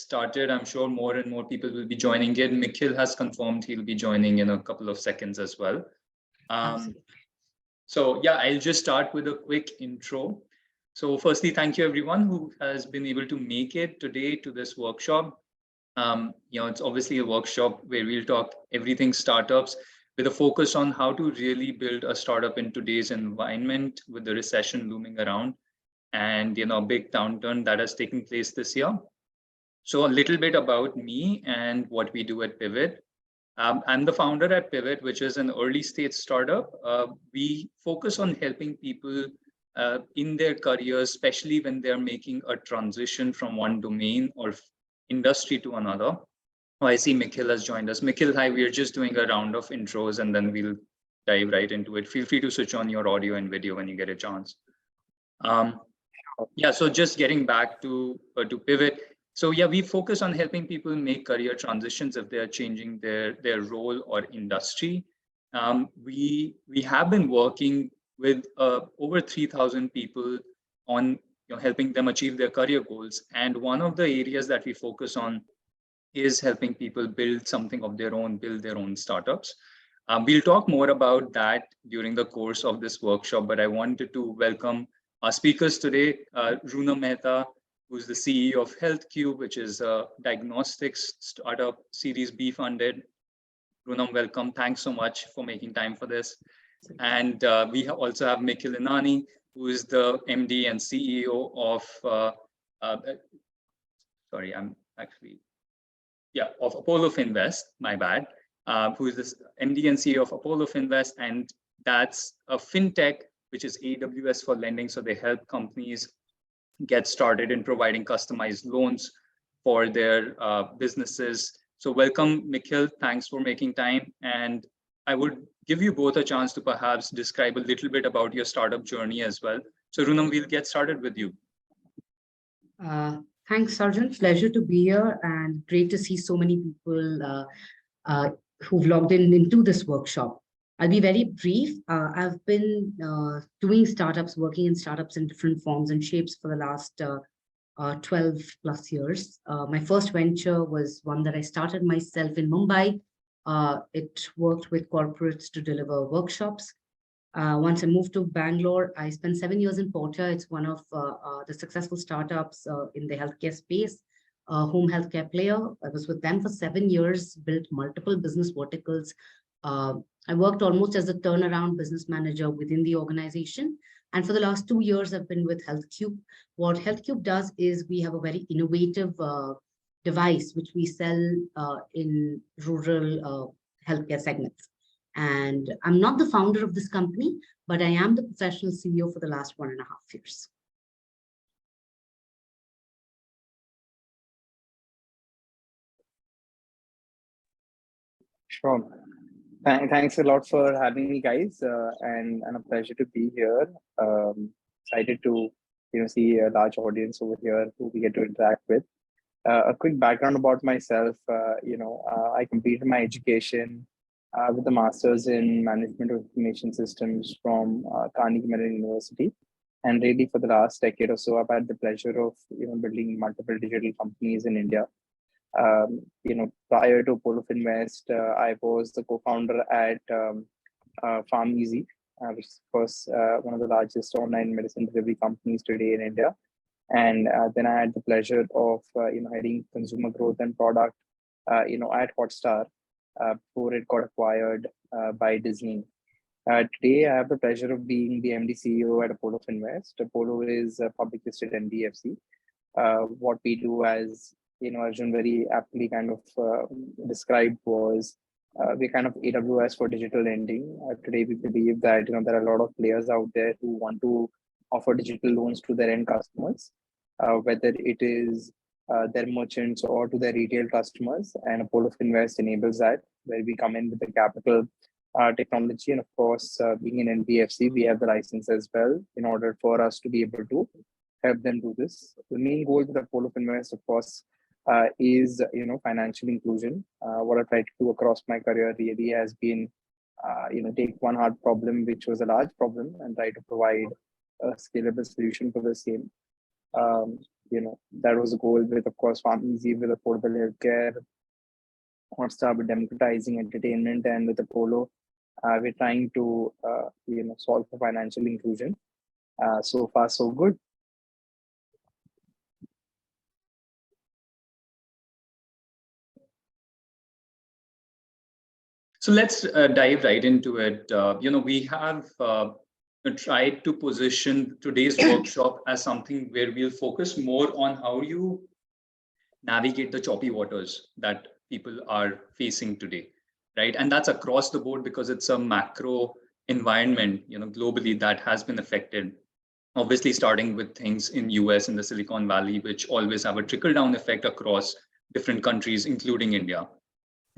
started. I'm sure more and more people will be joining in. Mikhil has confirmed he'll be joining in a couple of seconds as well. So yeah, I'll just start with a quick intro. So firstly, thank you everyone who has been able to make it today to this workshop. It's obviously a workshop where we'll talk everything startups with a focus on how to really build a startup in today's environment with the recession looming around and a big downturn that has taken place this year. So a little bit about me and what we do at Pivot. I'm the founder at Pivot, which is an early stage startup. We focus on helping people in their careers, especially when they're making a transition from one domain or industry to another. Oh, I see Mikhil has joined us. Mikhil, hi, we're just doing a round of intros and then we'll dive right into it. Feel free to switch on your audio and video when you get a chance. Yeah, so just getting back to Pivot. So yeah, we focus on helping people make career transitions if they're changing their role or industry. We have been working with over 3,000 people on helping them achieve their career goals. And one of the areas that we focus on is helping people build something of their own, build their own startups. We'll talk more about that during the course of this workshop, but I wanted to welcome our speakers today, Runam Mehta, who's the CEO of HealthCube, which is a diagnostics startup, Series B funded. Runam, welcome. Thanks so much for making time for this. And we also have Mikhil Innani, who is the MD and CEO of, of Apollo Finvest, my bad, who is the MD and CEO of Apollo Finvest. And that's a fintech, which is AWS for lending. So they help companies get started in providing customized loans for their businesses. So welcome, Mikhil. Thanks for making time. And I would give you both a chance to perhaps describe a little bit about your startup journey as well. So Runam, we'll get started with you. Thanks, Sarjan. Pleasure to be here and great to see so many people who've logged into this workshop. I'll be very brief. I've been doing startups, working in startups in different forms and shapes for the last 12 plus years. My first venture was one that I started myself in Mumbai. It worked with corporates to deliver workshops. Once I moved to Bangalore, I spent 7 years in Porter. It's one of the successful startups in the healthcare space, home healthcare player. I was with them for 7 years, built multiple business verticals. I worked almost as a turnaround business manager within the organization. And for the last 2 years, I've been with HealthCube. What HealthCube does is we have a very innovative device, which we sell in rural healthcare segments. And I'm not the founder of this company, but I am the professional CEO for the last 1.5 years. Sure. Thanks a lot for having me, guys, and a pleasure to be here. Excited to see a large audience over here who we get to interact with. A quick background about myself. I completed my education with a master's in management of information systems from Carnegie Mellon University, and really for the last decade or so, I've had the pleasure of building multiple digital companies in India. Prior to Apollo Finvest, I was the co-founder at PharmEasy, which is, of course, one of the largest online medicine delivery companies today in India. And then I had the pleasure of heading consumer growth and product at Hotstar before it got acquired by Disney. Today, I have the pleasure of being the MD CEO at Apollo Finvest. Apollo is a public listed NBFC. What we do, as Arjun very aptly kind of described, was we're kind of AWS for digital lending. Today, we believe that there are a lot of players out there who want to offer digital loans to their end customers, whether it is their merchants or to their retail customers. And Apollo Finvest enables that, where we come in with the capital, technology, and of course, being an NBFC, we have the license as well in order for us to be able to help them do this. The main goal with Apollo Finvest, of course, is financial inclusion. What I tried to do across my career really has been take one hard problem, which was a large problem, and try to provide a scalable solution for the same. that was the goal with, of course, PharmEasy, with affordable healthcare, Hotstar with democratizing entertainment, and with Apollo, we're trying to solve for financial inclusion. So far, so good. So let's dive right into it. We have tried to position today's workshop as something where we'll focus more on how you navigate the choppy waters that people are facing today, right? And that's across the board because it's a macro environment, globally that has been affected. Obviously, starting with things in US and the Silicon Valley, which always have a trickle-down effect across different countries, including India,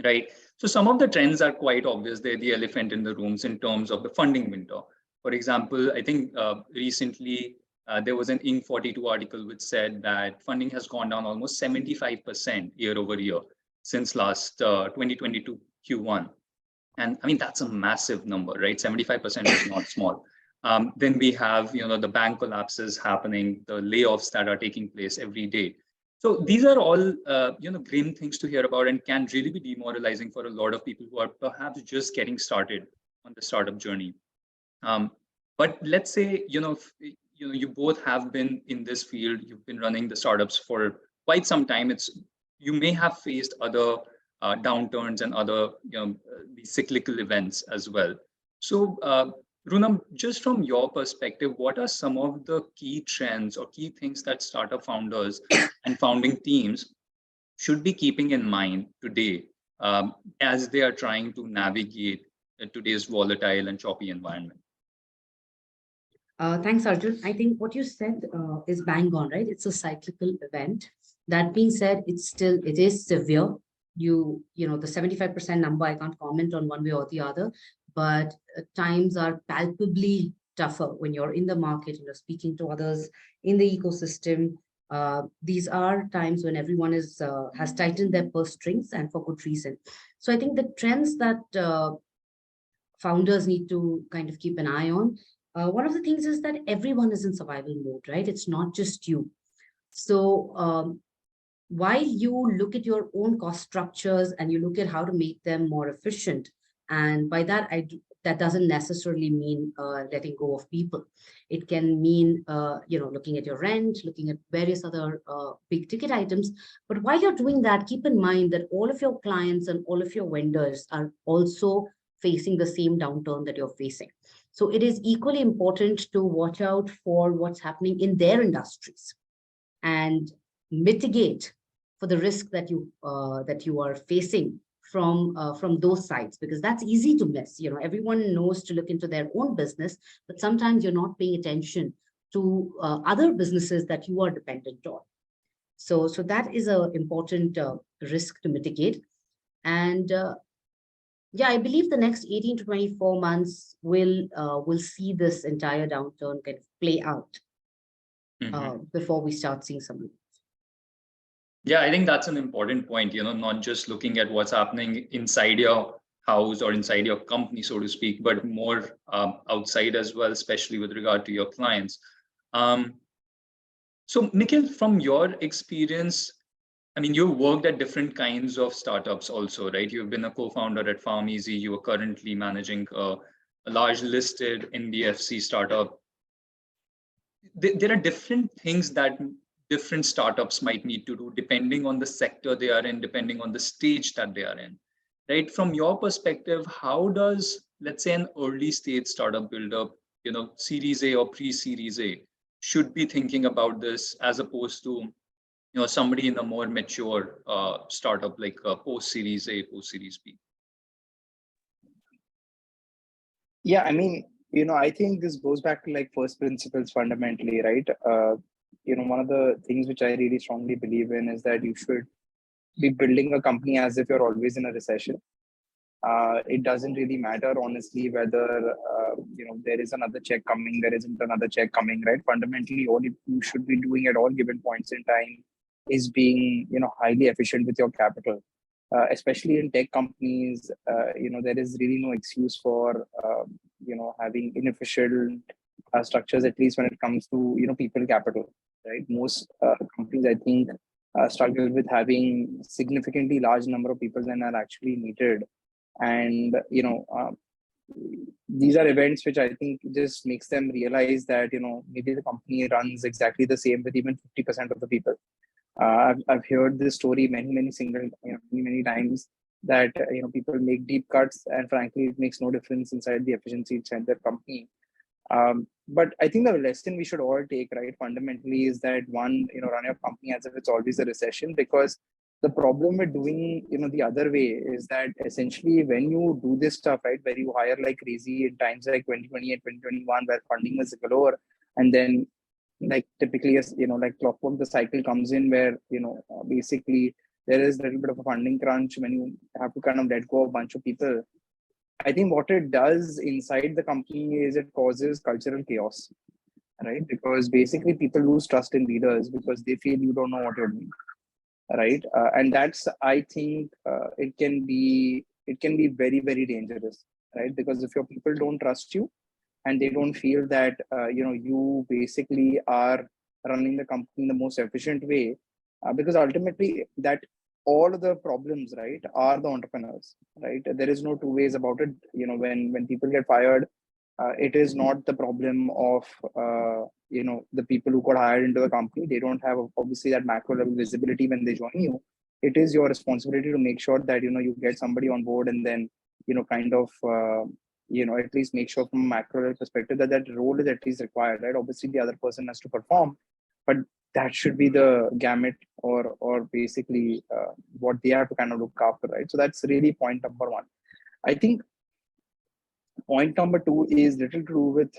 right? So some of the trends are quite obvious. They're the elephant in the rooms in terms of the funding window. For example, I think recently there was an Inc. 42 article which said that funding has gone down almost 75% year over year since last 2022 Q1. And I mean, that's a massive number, right? 75% is not small. Then we have, the bank collapses happening, the layoffs that are taking place every day. So these are all, grim things to hear about and can really be demoralizing for a lot of people who are perhaps just getting started on the startup journey. But let's say, you both have been in this field, you've been running the startups for quite some time. You may have faced other downturns and other, the cyclical events as well. So, Runam, just from your perspective, what are some of the key trends or key things that startup founders and founding teams should be keeping in mind today as they are trying to navigate today's volatile and choppy environment? Thanks, Arjun. I think what you said is bang on, right? It's a cyclical event. That being said, it is severe. The 75% number, I can't comment on one way or the other, but times are palpably tougher when you're in the market, you're speaking to others in the ecosystem. These are times when everyone has tightened their purse strings, and for good reason. So I think the trends that founders need to kind of keep an eye on, one of the things is that everyone is in survival mode, right? It's not just you. So while you look at your own cost structures and you look at how to make them more efficient, and by that, that doesn't necessarily mean letting go of people. It can mean, looking at your rent, looking at various other big ticket items. But while you're doing that, keep in mind that all of your clients and all of your vendors are also facing the same downturn that you're facing. So it is equally important to watch out for what's happening in their industries and mitigate for the risk that you are facing from those sides, because that's easy to miss. Everyone knows to look into their own business, but sometimes you're not paying attention to other businesses that you are dependent on. So that is an important risk to mitigate. And yeah, I believe the next 18 to 24 months will see this entire downturn kind of play out before we start seeing some. Yeah, I think that's an important point, not just looking at what's happening inside your house or inside your company, so to speak, but more outside as well, especially with regard to your clients. So Mikhil, from your experience, I mean, you've worked at different kinds of startups also, right? You've been a co-founder at PharmEasy. You are currently managing a large listed NBFC startup. There are different things that different startups might need to do depending on the sector they are in, depending on the stage that they are in, right? From your perspective, how does, let's say, an early stage startup buildup, Series A or pre-Series A, should be thinking about this as opposed to, somebody in a more mature startup like post-Series A, post-Series B? Yeah, I mean, I think this goes back to like first principles fundamentally, right? One of the things which I really strongly believe in is that you should be building a company as if you're always in a recession. It doesn't really matter, honestly, whether there is another check coming, there isn't another check coming, right? Fundamentally, all you should be doing at all given points in time is being, highly efficient with your capital. Especially in tech companies, there is really no excuse for, having inefficient structures, at least when it comes to, people capital, right? Most companies, I think, struggle with having significantly large number of people than are actually needed. And, these are events which I think just makes them realize that, maybe the company runs exactly the same with even 50% of the people. I've heard this story many times that, people make deep cuts, and frankly, it makes no difference inside the efficiency inside their company. But I think the lesson we should all take, right, fundamentally is that one, run your company as if it's always a recession, because the problem with doing, the other way is that essentially when you do this stuff, right, where you hire like crazy in times like 2020 and 2021, where funding was galore, and then like typically, as like clockwork, the cycle comes in where, basically there is a little bit of a funding crunch when you have to kind of let go of a bunch of people. I think what it does inside the company is it causes cultural chaos, right? Because basically people lose trust in leaders because they feel you don't know what you're doing, right? And that's, I think, it can be very, very dangerous, right? Because if your people don't trust you and they don't feel that you basically are running the company in the most efficient way, because ultimately that all of the problems, right, are the entrepreneurs, right? There is no two ways about it. When people get fired, it is not the problem of the people who got hired into the company. They don't have obviously that macro level visibility when they join you. It is your responsibility to make sure that you get somebody on board, and then kind of at least make sure from a macro level perspective that that role is at least required, right? Obviously the other person has to perform, but that should be the gamut, or basically what they have to kind of look after, right? So that's really point number one. I think point number two is little to do with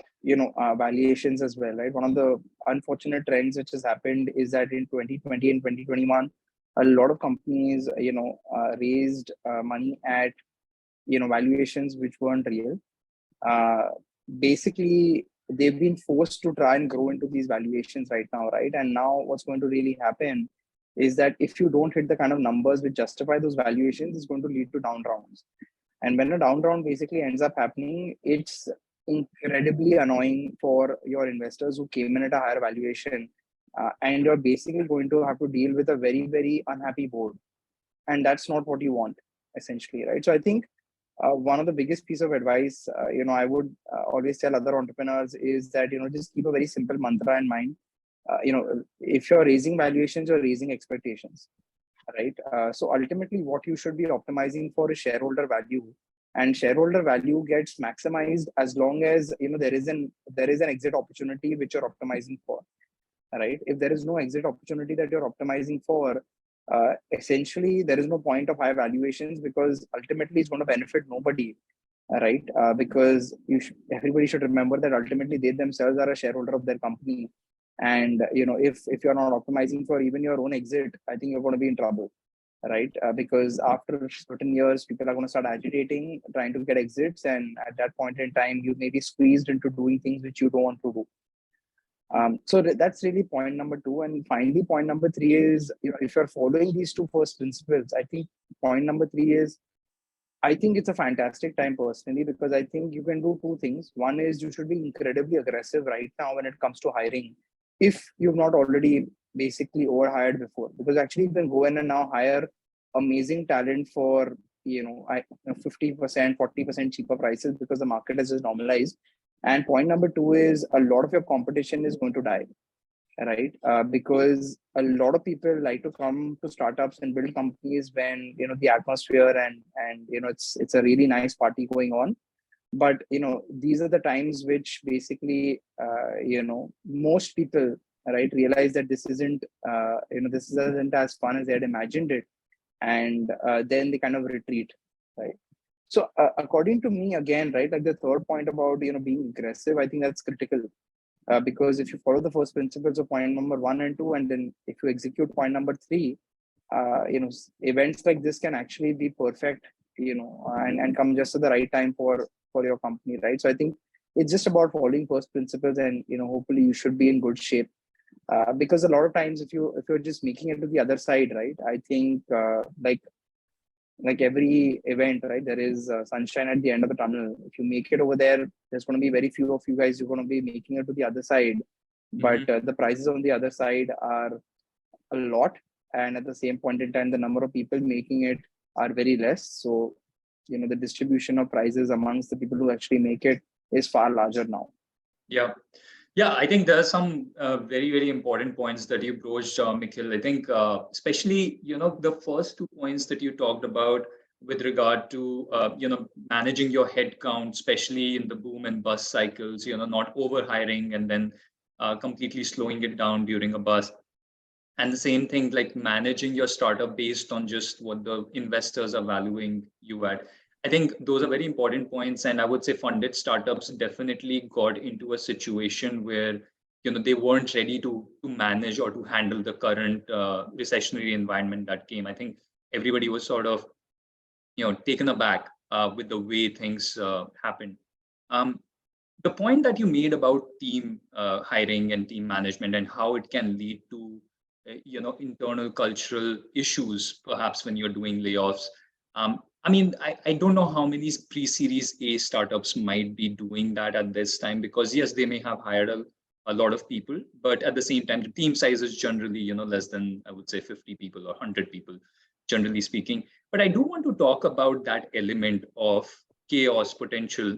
valuations as well, right? One of the unfortunate trends which has happened is that in 2020 and 2021, a lot of companies raised money at valuations which weren't real. Basically they've been forced to try and grow into these valuations right now, right? And now what's going to really happen is that if you don't hit the kind of numbers which justify those valuations, it's going to lead to down rounds. And when a down round basically ends up happening, it's incredibly annoying for your investors who came in at a higher valuation, and you're basically going to have to deal with a very, very unhappy board, and that's not what you want, essentially, right? So I think one of the biggest piece of advice I would always tell other entrepreneurs is that just keep a very simple mantra in mind. If you're raising valuations, you're raising expectations, right? So ultimately what you should be optimizing for is shareholder value, and shareholder value gets maximized as long as there is an exit opportunity which you're optimizing for, right? If there is no exit opportunity that you're optimizing for, essentially there is no point of high valuations, because ultimately it's going to benefit nobody, right? Because everybody should remember that ultimately they themselves are a shareholder of their company, and if you're not optimizing for even your own exit, I think you're going to be in trouble, right? Because after certain years people are going to start agitating, trying to get exits, and at that point in time you may be squeezed into doing things which you don't want to do. So that's really point number two. And finally, point number three is, if you're following these two first principles, I think point number three is, I think it's a fantastic time personally, because I think you can do two things. One is you should be incredibly aggressive right now when it comes to hiring, if you've not already basically overhired before, because actually you can go in and now hire amazing talent for 50%, 40% cheaper prices, because the market has just normalized. And point number two is, a lot of your competition is going to die, right? Because a lot of people like to come to startups and build companies when the atmosphere and it's a really nice party going on. But these are the times which basically most people, right, realize that this isn't as fun as they had imagined it, and then they kind of retreat, right? So according to me, again, right, like the third point about being aggressive, I think that's critical, because if you follow the first principles of point number 1 and 2, and then if you execute point number 3, events like this can actually be perfect, and come just at the right time for your company, right? So I think it's just about following first principles, and hopefully you should be in good shape, because a lot of times if you're just making it to the other side, right, I think like every event, right, there is sunshine at the end of the tunnel. If you make it over there, there's going to be very few of you guys who are going to be making it to the other side. but the prices on the other side are a lot, and at the same point in time the number of people making it are very less. So the distribution of prices amongst the people who actually make it is far larger now. Yeah, I think there are some very, very important points that you broached, Mikhil. I think especially, the first 2 points that you talked about with regard to, managing your headcount, especially in the boom and bust cycles, not overhiring and then completely slowing it down during a bust. And the same thing, like managing your startup based on just what the investors are valuing you at. I think those are very important points. And I would say funded startups definitely got into a situation where, they weren't ready to manage or to handle the current recessionary environment that came. I think everybody was sort of, taken aback with the way things happened. The point that you made about team hiring and team management and how it can lead to, internal cultural issues, perhaps when you're doing layoffs. I don't know how many pre-series A startups might be doing that at this time, because yes, they may have hired a lot of people, but at the same time, the team size is generally, less than, I would say, 50 people or 100 people, generally speaking. But I do want to talk about that element of chaos potential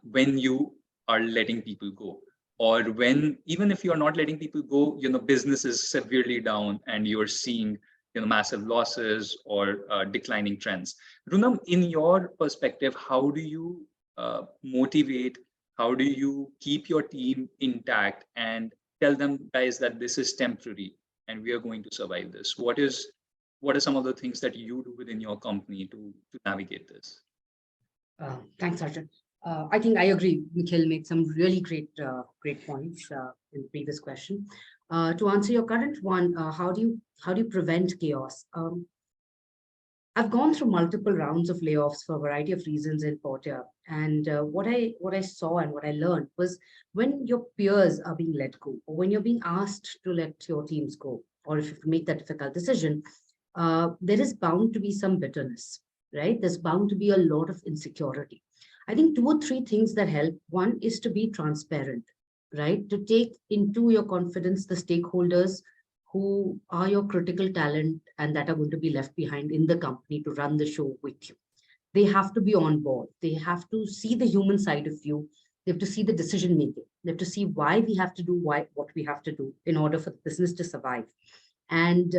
when you are letting people go, or when, even if you're not letting people go, business is severely down and you're seeing massive losses or declining trends. Runam, in your perspective, how do you motivate, how do you keep your team intact and tell them, guys, that this is temporary and we are going to survive this? What are some of the things that you do within your company to navigate this? Thanks, Arjun. I think I agree. Mikhil made some really great points in the previous question. To answer your current one, how do you prevent chaos? I've gone through multiple rounds of layoffs for a variety of reasons in Portia, and what I saw and what I learned was, when your peers are being let go, or when you're being asked to let your teams go, or if you make that difficult decision, there is bound to be some bitterness, right? There's bound to be a lot of insecurity. I think 2 or 3 things that help. One is to be transparent, right? To take into your confidence the stakeholders who are your critical talent and that are going to be left behind in the company to run the show with you. They have to be on board. They have to see the human side of you. They have to see the decision making. They have to see why we have to do what we have to do in order for the business to survive. And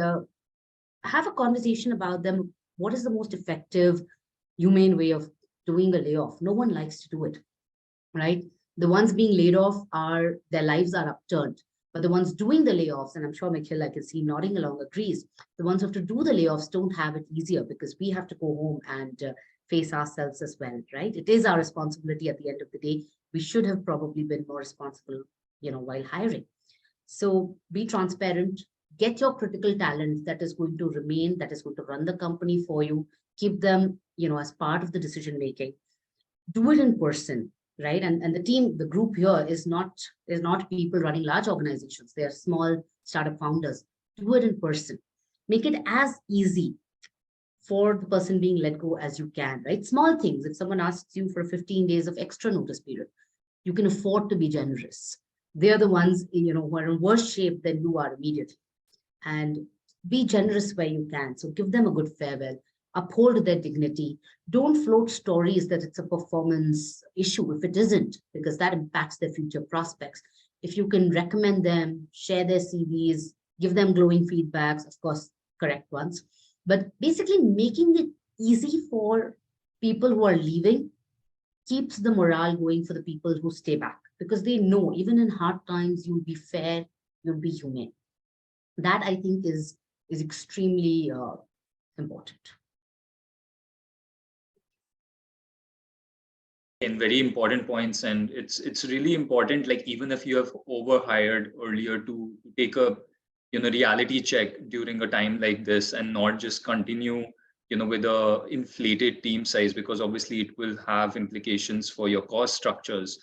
have a conversation about them. What is the most effective, humane way of doing a layoff? No one likes to do it, right? The ones being laid off their lives are upturned, but the ones doing the layoffs, and I'm sure Mikhil, I can see nodding along, agrees, the ones who have to do the layoffs don't have it easier, because we have to go home and face ourselves as well, right? It is our responsibility at the end of the day. We should have probably been more responsible, while hiring. So be transparent, get your critical talent that is going to remain, that is going to run the company for you, keep them, as part of the decision making. Do it in person, right? And the team, the group here is not people running large organizations. They are small startup founders. Do it in person. Make it as easy for the person being let go as you can, right? Small things. If someone asks you for 15 days of extra notice period, you can afford to be generous. They're the ones, who are in worse shape than you are immediately. And be generous where you can. So give them a good farewell. Uphold their dignity. Don't float stories that it's a performance issue if it isn't, because that impacts their future prospects. If you can recommend them, share their CVs, give them glowing feedbacks, of course, correct ones, but basically making it easy for people who are leaving keeps the morale going for the people who stay back, because they know even in hard times, you'll be fair, you'll be humane. That, I think, is extremely important. And very important points, and it's really important, like even if you have overhired earlier, to take a reality check during a time like this, and not just continue with a inflated team size, because obviously it will have implications for your cost structures.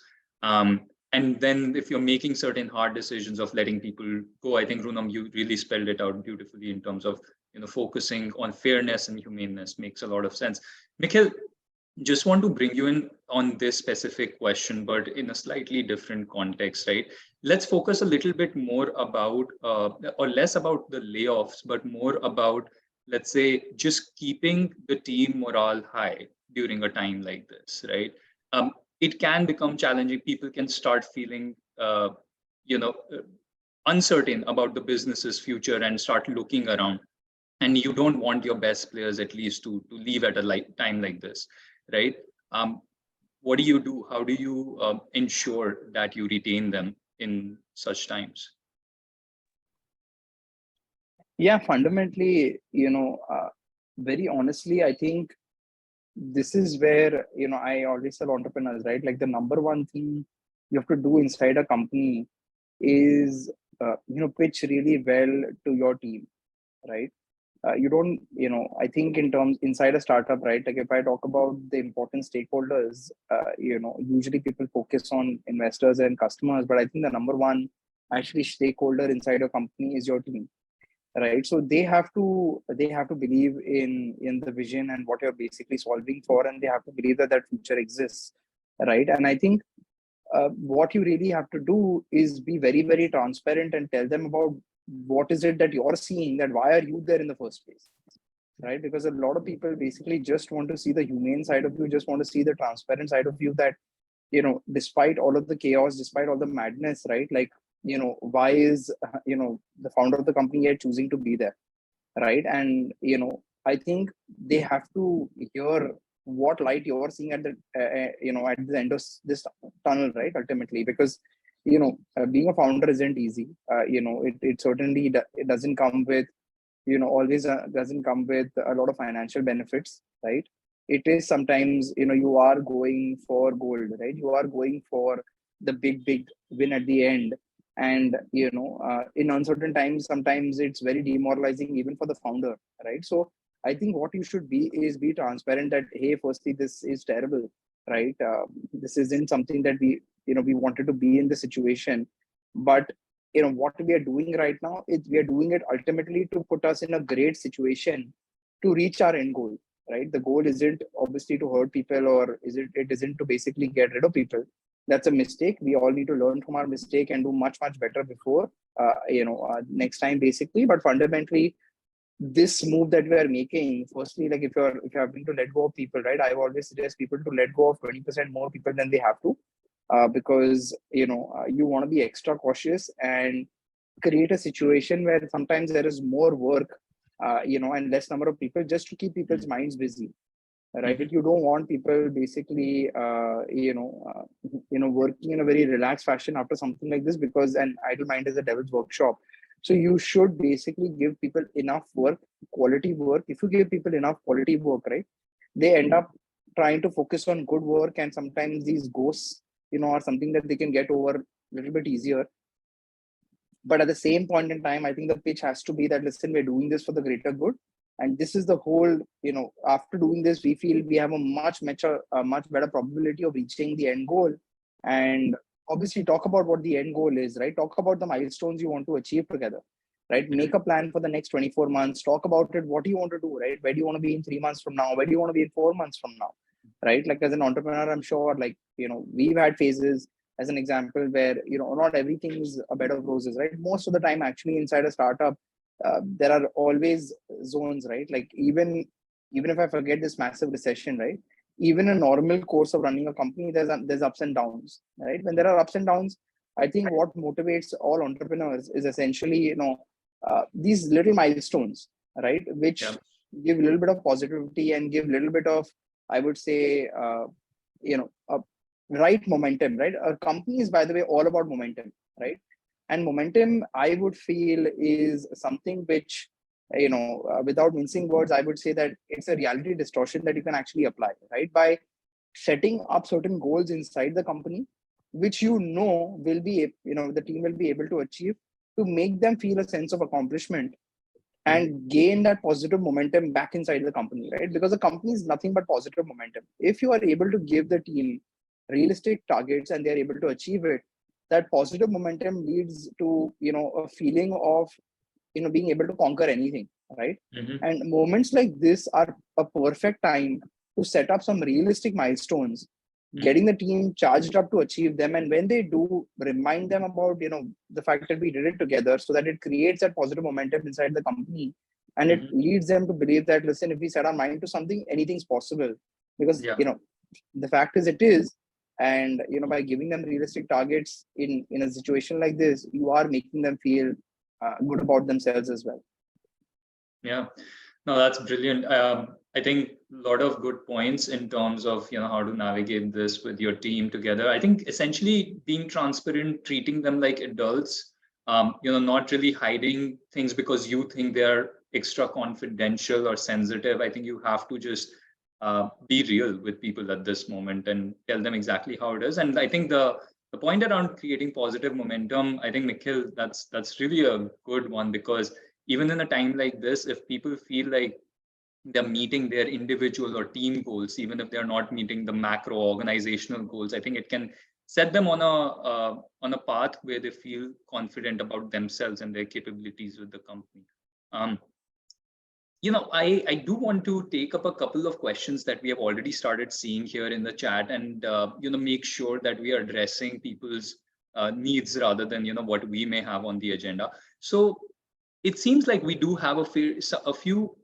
And then if you're making certain hard decisions of letting people go, I think, Runam, you really spelled it out beautifully in terms of focusing on fairness and humaneness. Makes a lot of sense. Mikhil, just want to bring you in on this specific question, but in a slightly different context, right? let's focus a little bit more about, or less about the layoffs, but more about, let's say, just keeping the team morale high during a time like this, right? It can become challenging. People can start feeling, you know, uncertain about the business's future and start looking around. And you don't want your best players, at least, to leave at a time like this, right? Um, what do you do? How do you ensure that you retain them in such times? Yeah, fundamentally, very honestly, I think this is where, I always tell entrepreneurs, right? Like the number one thing you have to do inside a company is, pitch really well to your team, right? You don't, I think in terms inside a startup, right? Like if I talk about the important stakeholders, usually people focus on investors and customers, but I think the number one actually stakeholder inside a company is your team, right? So they have to believe in the vision and what you're basically solving for, and they have to believe that future exists, right? And I think what you really have to do is be very, very transparent and tell them about what is it that you're seeing, that why are you there in the first place, right? Because a lot of people basically just want to see the humane side of you, just want to see the transparent side of you, that despite all of the chaos, despite all the madness, right? Like, why is the founder of the company yet choosing to be there, right? And I think they have to hear what light you're seeing at the at the end of this tunnel, right? Ultimately, because being a founder isn't easy. It certainly it doesn't come with always doesn't come with a lot of financial benefits, right? It is sometimes you are going for gold, right? You are going for the big win at the end. And in uncertain times, sometimes it's very demoralizing even for the founder, right? So I think what you should be is be transparent that, hey, firstly, this is terrible, right? This isn't something that we wanted to be in the situation, but what we are doing right now is we are doing it ultimately to put us in a great situation to reach our end goal, right? The goal isn't obviously to hurt people, or it isn't to basically get rid of people. That's a mistake. We all need to learn from our mistake and do much better before next time, basically. But fundamentally, this move that we are making, firstly, like if you're having to let go of people, right? I always suggest people to let go of 20% more people than they have to, because you want to be extra cautious and create a situation where sometimes there is more work, and less number of people, just to keep people's minds busy, right? You don't want people basically working in a very relaxed fashion after something like this, because an idle mind is a devil's workshop. So you should basically give people enough work, quality work. If you give people enough quality work, right, they end up trying to focus on good work, and sometimes these ghosts are something that they can get over a little bit easier. But at the same point in time, I think the pitch has to be that, listen, we're doing this for the greater good, and this is the whole, after doing this, we feel we have a much better probability of reaching the end goal. And obviously talk about what the end goal is, right? Talk about the milestones you want to achieve together, right? Make a plan for the next 24 months. Talk about it. What do you want to do, right? Where do you want to be in 3 months from now? Where do you want to be in 4 months from now, right? Like as an entrepreneur, I'm sure, like, we've had phases, as an example, where not everything is a bed of roses, right? Most of the time, actually, inside a startup, there are always zones, right? Like even if I forget this massive recession, right? Even a normal course of running a company, there's ups and downs, right? When there are ups and downs, I think what motivates all entrepreneurs is essentially these little milestones, right? Which give a little bit of positivity and give a little bit of, I would say, a right momentum, right? A company is, by the way, all about momentum, right? And momentum, I would feel, is something which, without mincing words, I would say that it's a reality distortion that you can actually apply, right? By setting up certain goals inside the company, which will be, the team will be able to achieve, to make them feel a sense of accomplishment and gain that positive momentum back inside the company, right? Because the company is nothing but positive momentum. If you are able to give the team realistic targets and they are able to achieve it, that positive momentum leads to a feeling of being able to conquer anything, right? And moments like this are a perfect time to set up some realistic milestones getting the team charged up to achieve them. And when they do, remind them about, the fact that we did it together, so that it creates that positive momentum inside the company. And it leads them to believe that, listen, if we set our mind to something, anything's possible. Because, the fact is it is. And, by giving them realistic targets in a situation like this, you are making them feel good about themselves as well. Yeah, no, that's brilliant. I think a lot of good points in terms of, how to navigate this with your team together. I think essentially being transparent, treating them like adults, not really hiding things because you think they're extra confidential or sensitive. I think you have to just be real with people at this moment and tell them exactly how it is. And I think the point around creating positive momentum, I think, Nikhil, that's really a good one, because even in a time like this, if people feel like they're meeting their individual or team goals, even if they're not meeting the macro organizational goals, I think it can set them on a path where they feel confident about themselves and their capabilities with the company. I do want to take up a couple of questions that we have already started seeing here in the chat, and make sure that we are addressing people's needs rather than what we may have on the agenda. So it seems like we do have a few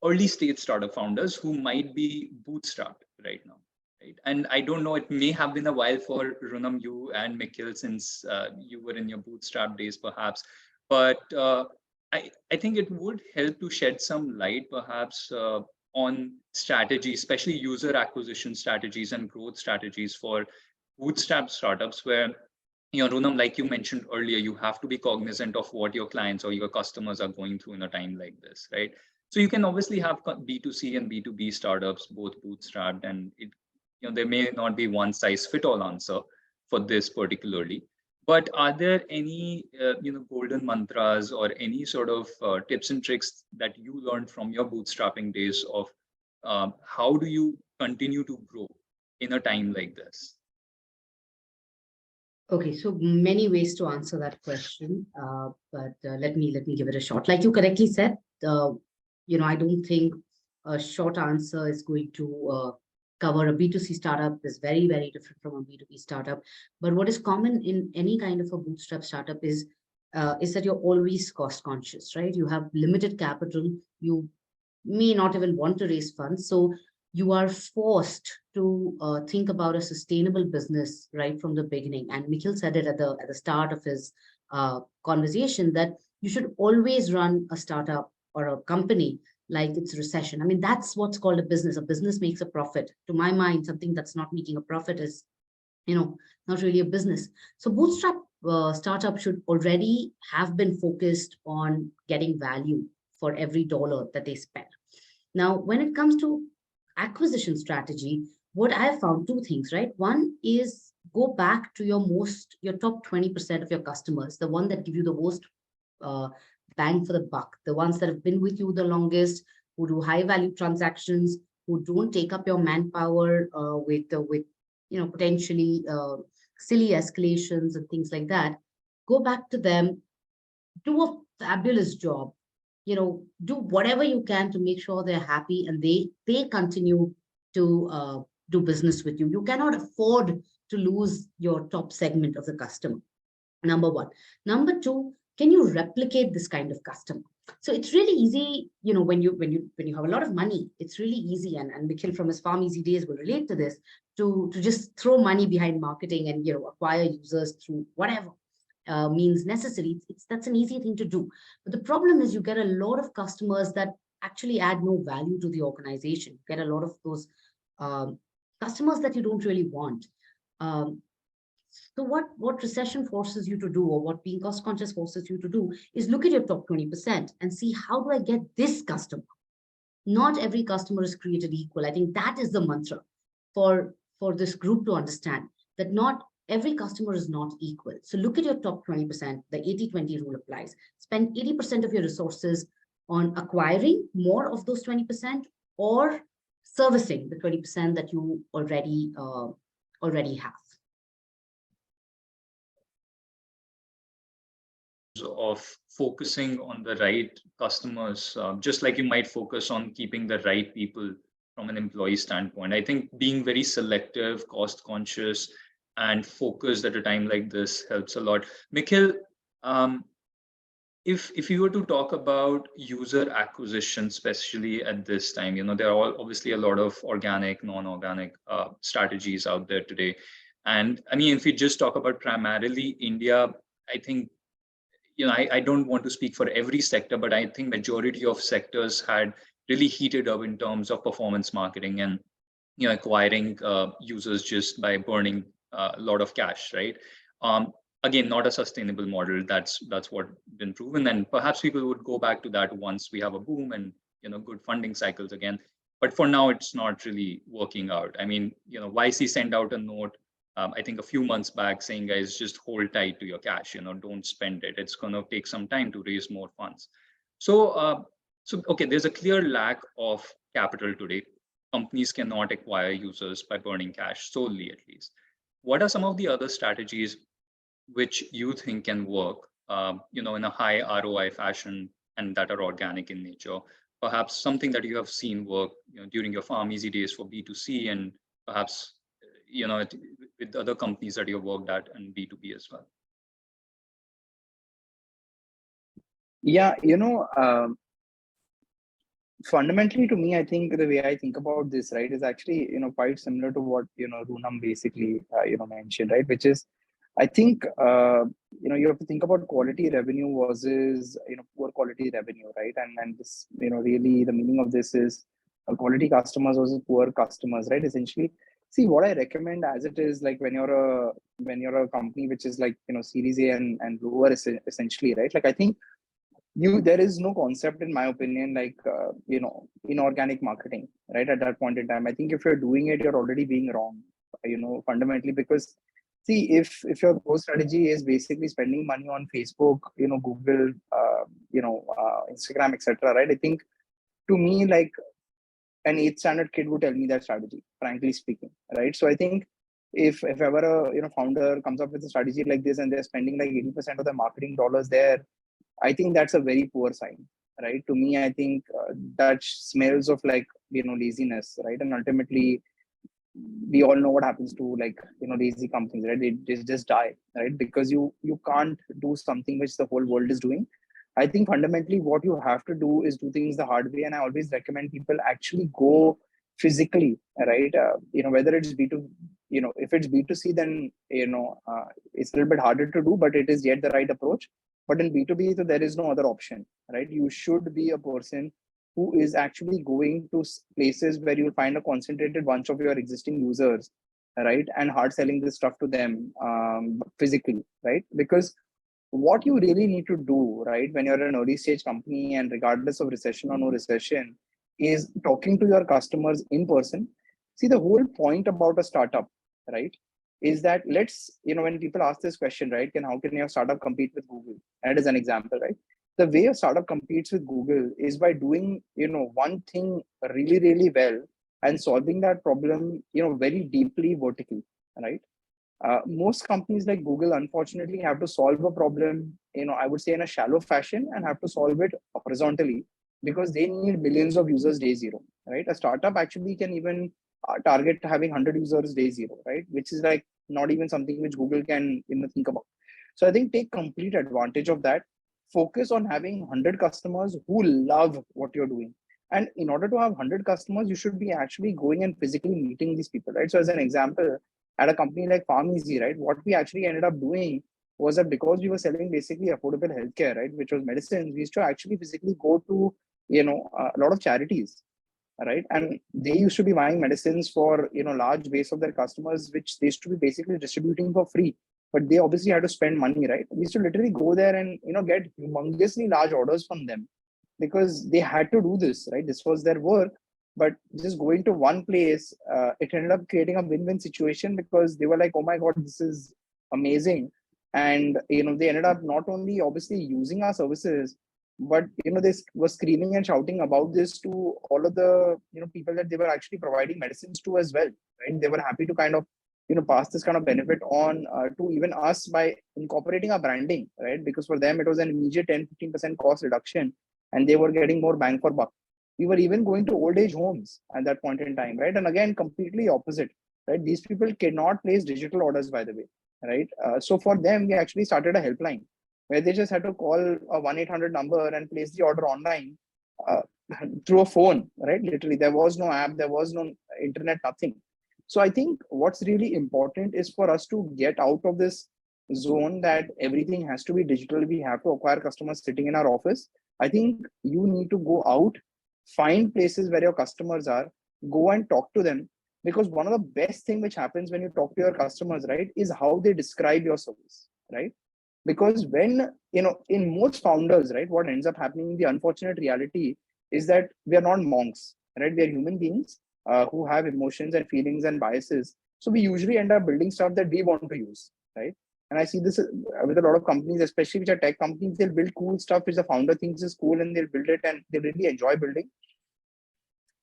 early stage startup founders who might be bootstrapped right now, right? And I don't know, it may have been a while for Runam, you and Mikhil, since you were in your bootstrap days perhaps, but I think it would help to shed some light perhaps on strategy, especially user acquisition strategies and growth strategies for bootstrap startups, where Runam, like you mentioned earlier, you have to be cognizant of what your clients or your customers are going through in a time like this, right? So you can obviously have B2C and B2B startups, both bootstrapped, and there may not be one size fit all answer for this particularly. But are there any golden mantras or any sort of tips and tricks that you learned from your bootstrapping days of how do you continue to grow in a time like this? Okay, so many ways to answer that question, but let me give it a shot. Like you correctly said, I don't think a short answer is going to cover a B2C startup. Is very, very different from a B2B startup. But what is common in any kind of a bootstrap startup is that you're always cost conscious, right? You have limited capital. You may not even want to raise funds, so you are forced to think about a sustainable business right from the beginning. And Mikhil said it at the start of his conversation, that you should always run a startup or a company like it's recession. I mean, that's what's called a business. A business makes a profit. To my mind, something that's not making a profit is, not really a business. So bootstrap startup should already have been focused on getting value for every dollar that they spend. Now, when it comes to acquisition strategy, what I have found, two things, right? One is go back to your top 20% of your customers, the one that give you the most bang for the buck, the ones that have been with you the longest, who do high value transactions, who don't take up your manpower with potentially silly escalations and things like that. Go back to them, do a fabulous job, do whatever you can to make sure they're happy and they continue to do business with you. You cannot afford to lose your top segment of the customer. Number one. Number two, can you replicate this kind of customer? So it's really easy, when you have a lot of money, it's really easy, and Mikhil from his Farm Easy days will relate to this, to just throw money behind marketing and acquire users through whatever means necessary. That's an easy thing to do. But the problem is you get a lot of customers that actually add no value to the organization. You get a lot of those customers that you don't really want. So what recession forces you to do, or what being cost conscious forces you to do, is look at your top 20% and see, how do I get this customer? Not every customer is created equal. I think that is the mantra for this group to understand, that not every customer is not equal. So look at your top 20%, the 80-20 rule applies. Spend 80% of your resources on acquiring more of those 20% or servicing the 20% that you already have. Of focusing on the right customers, just like you might focus on keeping the right people from an employee standpoint. I think being very selective, cost conscious, and focused at a time like this helps a lot. Mikhil, if you were to talk about user acquisition, especially at this time, there are obviously a lot of organic, non-organic strategies out there today. And I mean, if we just talk about primarily India, I think, I don't want to speak for every sector, but I think majority of sectors had really heated up in terms of performance marketing and acquiring users just by burning a lot of cash, right? Again, not a sustainable model. That's what been proven, and perhaps people would go back to that once we have a boom and good funding cycles again. But for now, it's not really working out. I mean, YC sent out a note, I think a few months back, saying, guys, just hold tight to your cash. Don't spend it. It's going to take some time to raise more funds. So, okay, there's a clear lack of capital today. Companies cannot acquire users by burning cash solely, at least. What are some of the other strategies which you think can work, in a high ROI fashion and that are organic in nature? Perhaps something that you have seen work, during your Farm Easy days for B2C, and perhaps, with other companies that you've worked at and B2B as well. Yeah, fundamentally to me, I think the way I think about this, right, is actually, quite similar to what, Runam basically, mentioned, right, which is, I think, you have to think about quality revenue versus, poor quality revenue, right? And this, really the meaning of this is quality customers versus poor customers, right? Essentially, see, what I recommend as it is, like when you're a company which is like, Series A and lower, essentially, right? Like I think there is no concept, in my opinion, like inorganic marketing, right? At that point in time, I think if you're doing it, you're already being wrong, fundamentally, because see, if your growth strategy is basically spending money on Facebook, Google, Instagram, etc., right? I think, to me, like an 8th standard kid would tell me that strategy, frankly speaking, right? So I think if ever a founder comes up with a strategy like this and they're spending like 80% of their marketing dollars there, I think that's a very poor sign, right? To me, I think that smells of like laziness, right? And ultimately, we all know what happens to like lazy companies, right? They just die, right? Because you can't do something which the whole world is doing. I think fundamentally what you have to do is do things the hard way, and I always recommend people actually go physically, right? Whether it's B2, if it's B2C, then it's a little bit harder to do, but it is yet the right approach. But in B2B, so there is no other option, right? You should be a person who is actually going to places where you'll find a concentrated bunch of your existing users, right? And hard selling this stuff to them physically, right? Because what you really need to do, right, when you're an early stage company and regardless of recession or no recession, is talking to your customers in person. See, the whole point about a startup, right, is that when people ask this question, right, how can your startup compete with Google? And as an example, right? The way a startup competes with Google is by doing, one thing really, really well and solving that problem, very deeply vertically, right? Most companies like Google, unfortunately, have to solve a problem, I would say in a shallow fashion, and have to solve it horizontally because they need millions of users day zero, right? A startup actually can even target having 100 users day zero, right? Which is like not even something which Google can think about. So I think take complete advantage of that. Focus on having 100 customers who love what you're doing. And in order to have 100 customers, you should be actually going and physically meeting these people, right? So as an example, at a company like Farm Easy, right, what we actually ended up doing was that because we were selling basically affordable healthcare, right, which was medicines, we used to actually physically go to, a lot of charities, right? And they used to be buying medicines for, large base of their customers, which they used to be basically distributing for free. But they obviously had to spend money, right? We used to literally go there and, get humongously large orders from them because they had to do this, right? This was their work. But just going to one place, it ended up creating a win-win situation because they were like, oh my God, this is amazing. And, they ended up not only obviously using our services, but, they were screaming and shouting about this to all of the, people that they were actually providing medicines to as well, right? They were happy to kind of, pass this kind of benefit on to even us by incorporating our branding, right? Because for them, it was an immediate 10-15% cost reduction and they were getting more bang for buck. We were even going to old age homes at that point in time, right? And again, completely opposite, right? These people cannot place digital orders, by the way, right? So for them, we actually started a helpline where they just had to call a 1-800 number and place the order online uh, through a phone, right? Literally, there was no app, there was no internet, nothing. So I think what's really important is for us to get out of this zone that everything has to be digital. We have to acquire customers sitting in our office. I think you need to go out, find places where your customers are, go and talk to them. Because one of the best thing which happens when you talk to your customers, right, is how they describe your service, right? Because when, in most founders, right, what ends up happening, the unfortunate reality is that we are not monks, right? We are human beings who have emotions and feelings and biases. So we usually end up building stuff that we want to use, right? And I see this with a lot of companies, especially which are tech companies. They'll build cool stuff which the founder thinks is cool, and they'll build it and they really enjoy building.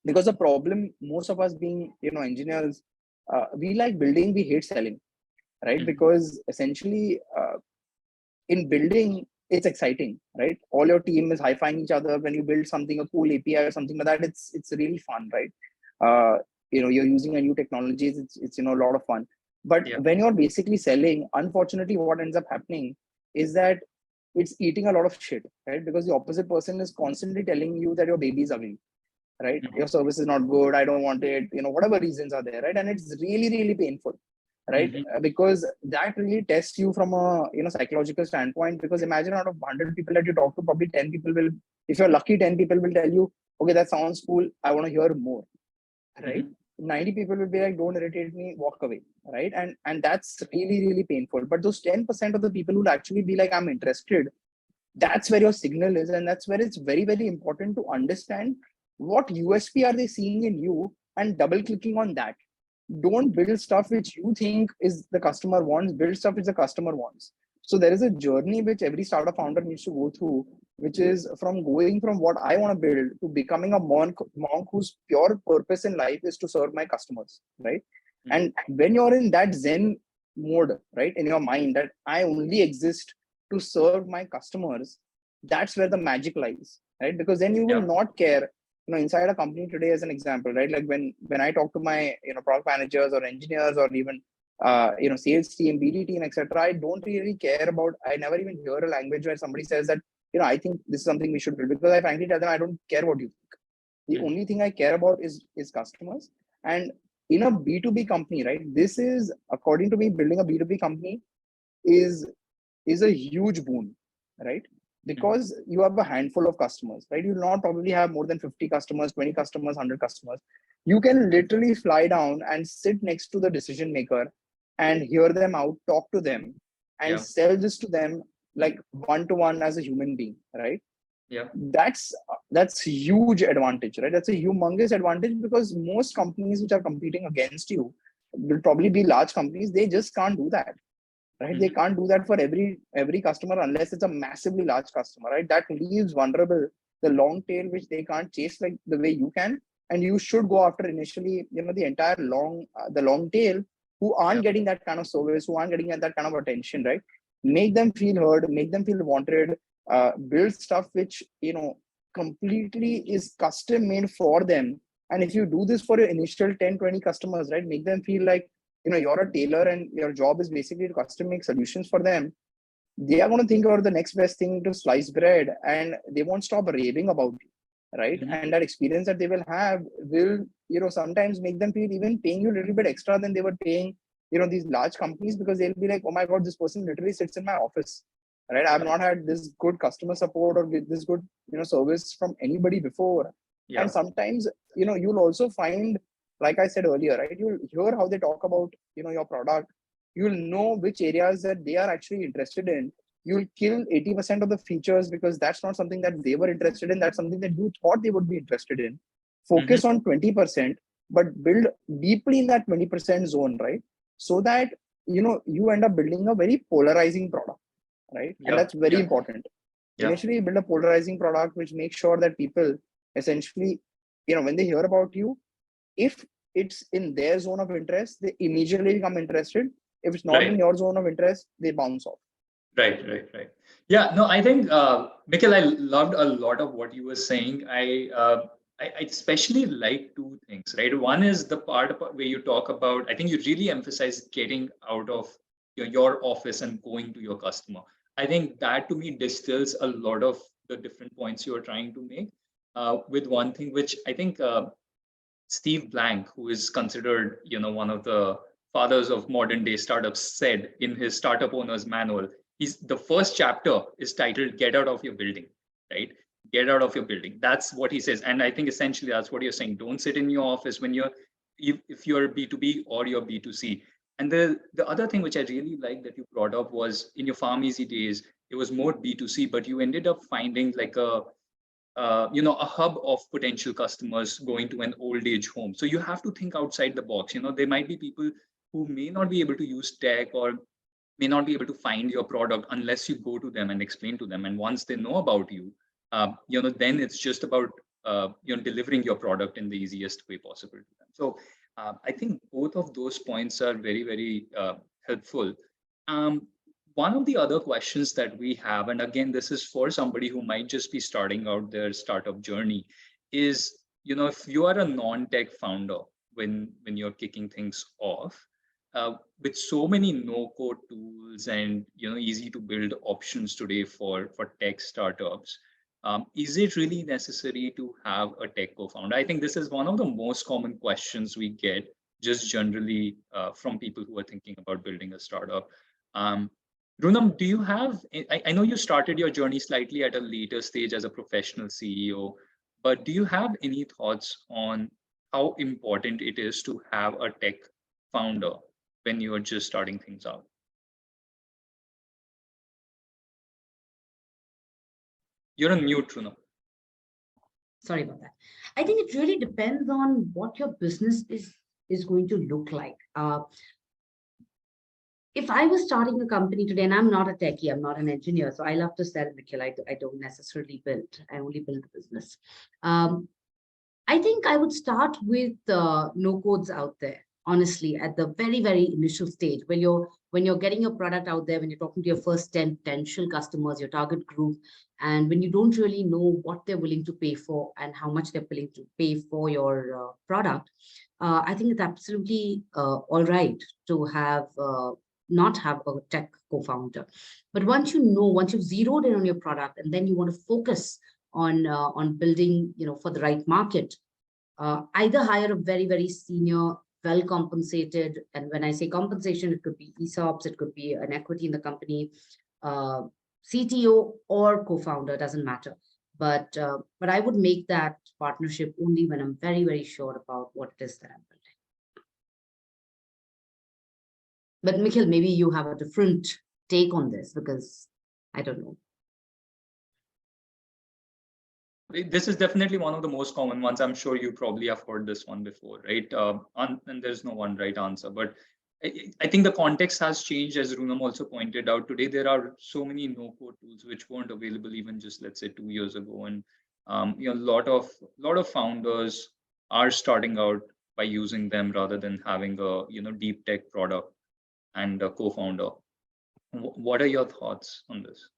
Because the problem, most of us being, engineers, we like building, we hate selling, right? Because essentially, in building, it's exciting, right? All your team is high-fiving each other when you build something, a cool API or something like that. It's really fun, right? You're using a new technologies. It's a lot of fun. But when you're basically selling, unfortunately, what ends up happening is that it's eating a lot of shit, right? Because the opposite person is constantly telling you that your baby is ugly, right? Your service is not good. I don't want it. Whatever reasons are there, right? And it's really, really painful, right? Because that really tests you from a psychological standpoint. Because imagine out of 100 people that you talk to, probably 10 people will, if you're lucky, 10 people will tell you, okay, that sounds cool, I want to hear more, right? 90 people will be like, don't irritate me, walk away, right? And that's really, really painful. But those 10% of the people who will actually be like, I'm interested, that's where your signal is. And that's where it's very, very important to understand what USP are they seeing in you and double clicking on that. Don't build stuff which you think is the customer wants, build stuff which the customer wants. So there is a journey which every startup founder needs to go through, which is from going from what I want to build to becoming a monk whose pure purpose in life is to serve my customers, right? And when you're in that Zen mode, right, in your mind that I only exist to serve my customers, that's where the magic lies, right? Because then you will not care, inside a company today, as an example, right? Like when I talk to my, product managers or engineers or even, sales team, BD team, etc., I don't really care about, I never even hear a language where somebody says that, I think this is something we should build, because I frankly tell them, I don't care what you think. The only thing I care about is customers. And in a B2B company, right, this is, according to me, building a B2B company is a huge boon, right? Because you have a handful of customers, right? You will not probably have more than 50 customers, 20 customers, 100 customers. You can literally fly down and sit next to the decision maker and hear them out, talk to them, and sell this to them like one-to-one as a human being, right? That's huge advantage, right? That's a humongous advantage, because most companies which are competing against you will probably be large companies. They just can't do that, right? They can't do that for every customer unless it's a massively large customer, right? That leaves vulnerable the long tail, which they can't chase like the way you can. And you should go after initially, the entire the long tail, who aren't getting that kind of service, who aren't getting that kind of attention, right? Make them feel heard, make them feel wanted, build stuff which, completely is custom made for them. And if you do this for your initial 10, 20 customers, right, make them feel like, you're a tailor and your job is basically to custom make solutions for them. They are going to think about the next best thing to slice bread, and they won't stop raving about it, right? And that experience that they will have will, sometimes make them feel even paying you a little bit extra than they were paying, these large companies, because they'll be like, oh my God, this person literally sits in my office, right? I've not had this good customer support or this good, service from anybody before. And sometimes, you'll also find, like I said earlier, right? You'll hear how they talk about, your product. You'll know which areas that they are actually interested in. You'll kill 80% of the features because that's not something that they were interested in. That's something that you thought they would be interested in. Focus on 20%, but build deeply in that 20% zone, right? So that, you end up building a very polarizing product, right? And that's very important. Initially, build a polarizing product, which makes sure that people essentially, when they hear about you, if it's in their zone of interest, they immediately become interested. If it's not in your zone of interest, they bounce off. Right. Yeah, no, I think, Mikhil, I loved a lot of what you were saying. I I especially like two things, right? One is the part where you talk about, I think you really emphasize getting out of your office and going to your customer. I think that to me distills a lot of the different points you are trying to make. With one thing, which I think Steve Blank, who is considered, one of the fathers of modern day startups, said in his Startup Owner's Manual, the first chapter is titled "Get Out of Your Building," right? Get out of your building. That's what he says, and I think essentially that's what you're saying. Don't sit in your office when if you're B2B or you're B2C. And the other thing which I really like that you brought up was in your Farm Easy days, it was more B2C, but you ended up finding like a hub of potential customers going to an old age home. So you have to think outside the box. There might be people who may not be able to use tech or may not be able to find your product unless you go to them and explain to them. And once they know about you, then it's just about delivering your product in the easiest way possible to them. So I think both of those points are very, very helpful. One of the other questions that we have, and again, this is for somebody who might just be starting out their startup journey, is if you are a non-tech founder when you're kicking things off, with so many no-code tools and easy to build options today for tech startups, is it really necessary to have a tech co-founder? I think this is one of the most common questions we get just generally from people who are thinking about building a startup. Runam, do you have, I know you started your journey slightly at a later stage as a professional CEO, but do you have any thoughts on how important it is to have a tech founder when you are just starting things out? You're on mute, Runam. Sorry about that. I think it really depends on what your business is going to look like. If I was starting a company today, and I'm not a techie, I'm not an engineer, so I love to sell, Mikhil. I don't necessarily build. I only build the business. I think I would start with no codes out there. Honestly, at the very, very initial stage, when you're getting your product out there, when you're talking to your first 10 potential customers, your target group, and when you don't really know what they're willing to pay for and how much they're willing to pay for your product, I think it's absolutely all right to have not have a tech co-founder. But once you've zeroed in on your product, and then you want to focus on building, for the right market, either hire a very, very senior, well compensated, and when I say compensation, it could be ESOPs, it could be an equity in the company, CTO or co-founder, doesn't matter. But I would make that partnership only when I'm very, very sure about what it is that I'm building. But Mikhil, maybe you have a different take on this, because I don't know. This is definitely one of the most common ones. I'm sure you probably have heard this one before, right? And there's no one right answer, but I think the context has changed, as Runam also pointed out. Today, there are so many no-code tools which weren't available even just, let's say, 2 years ago. And a lot of founders are starting out by using them rather than having a deep tech product and a co-founder. What are your thoughts on this?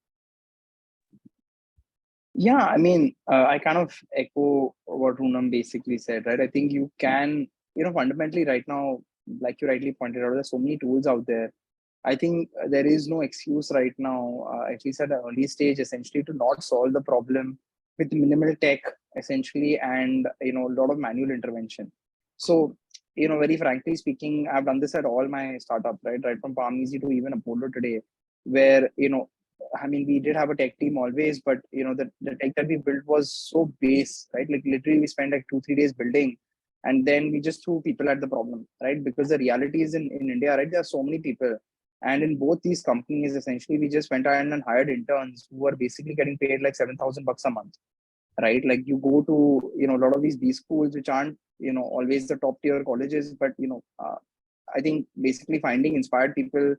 Yeah, I mean, I kind of echo what Runam basically said, right? I think you can, fundamentally right now, like you rightly pointed out, there's so many tools out there. I think there is no excuse right now, at least at an early stage, essentially to not solve the problem with minimal tech, essentially, and, a lot of manual intervention. So, very frankly speaking, I've done this at all my startups, right from Palm Easy to even Apollo today, where, I mean, we did have a tech team always, but the tech that we built was so base, right? Like literally we spent like 2-3 days building, and then we just threw people at the problem, right? Because the reality is in India, right? There are so many people. And in both these companies, essentially, we just went out and hired interns who are basically getting paid like $7,000 a month, right? Like you go to, a lot of these B schools, which aren't, always the top tier colleges, but, I think basically finding inspired people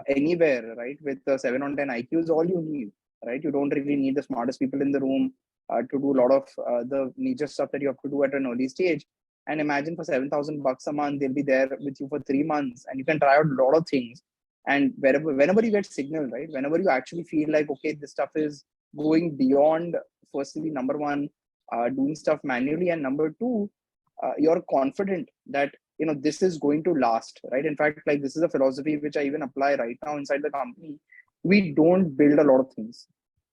anywhere, right, with 7 on 10 IQ is all you need, right? You don't really need the smartest people in the room to do a lot of the major stuff that you have to do at an early stage. And imagine for $7,000 a month, they'll be there with you for 3 months, and you can try out a lot of things. And whenever you get signal, right, whenever you actually feel like, okay, this stuff is going beyond, firstly, number one, doing stuff manually, and number two, you're confident that this is going to last, right? In fact, like, this is a philosophy which I even apply right now inside the company. We don't build a lot of things,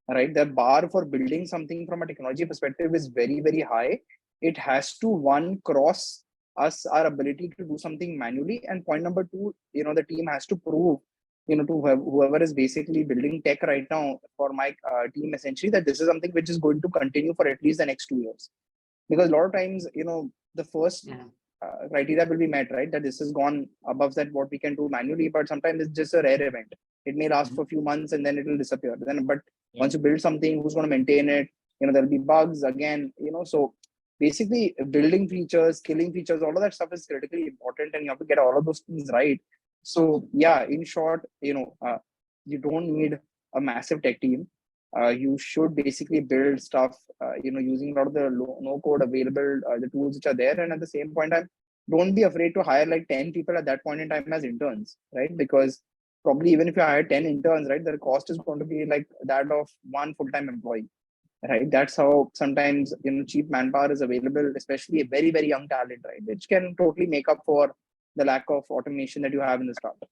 right? The bar for building something from a technology perspective is very, very high. It has to, one, cross us our ability to do something manually, and point number two, the team has to prove, to whoever is basically building tech right now for my team, essentially, that this is something which is going to continue for at least the next 2 years. Because a lot of times, the first criteria will be met, right? That this has gone above that what we can do manually, but sometimes it's just a rare event. It may last for a few months and then it will disappear. But once you build something, who's going to maintain it? There'll be bugs again, so basically building features, killing features, all of that stuff is critically important, and you have to get all of those things right. So yeah, in short, you don't need a massive tech team. You should basically build stuff, using a lot of the no code available, the tools which are there. And at the same point in time, don't be afraid to hire like 10 people at that point in time as interns, right? Because probably even if you hire 10 interns, right, the cost is going to be like that of one full-time employee, right? That's how sometimes, cheap manpower is available, especially a very, very young talent, right? Which can totally make up for the lack of automation that you have in the startup.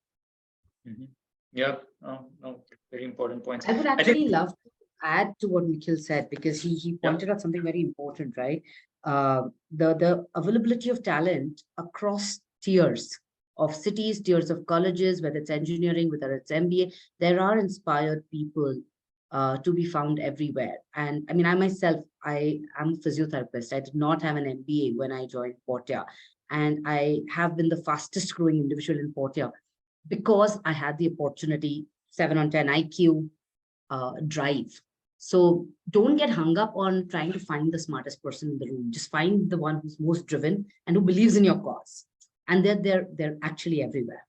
Yeah, no, very important points. I would actually love to add to what Mikhil said, because he pointed out something very important, right? The availability of talent across tiers of cities, tiers of colleges, whether it's engineering, whether it's MBA, there are inspired people to be found everywhere. And I mean, I myself, I am a physiotherapist. I did not have an MBA when I joined Portia, and I have been the fastest growing individual in Portia because I had the opportunity, 7 on 10 IQ, drive. So don't get hung up on trying to find the smartest person in the room. Just find the one who's most driven and who believes in your cause. And they're actually everywhere.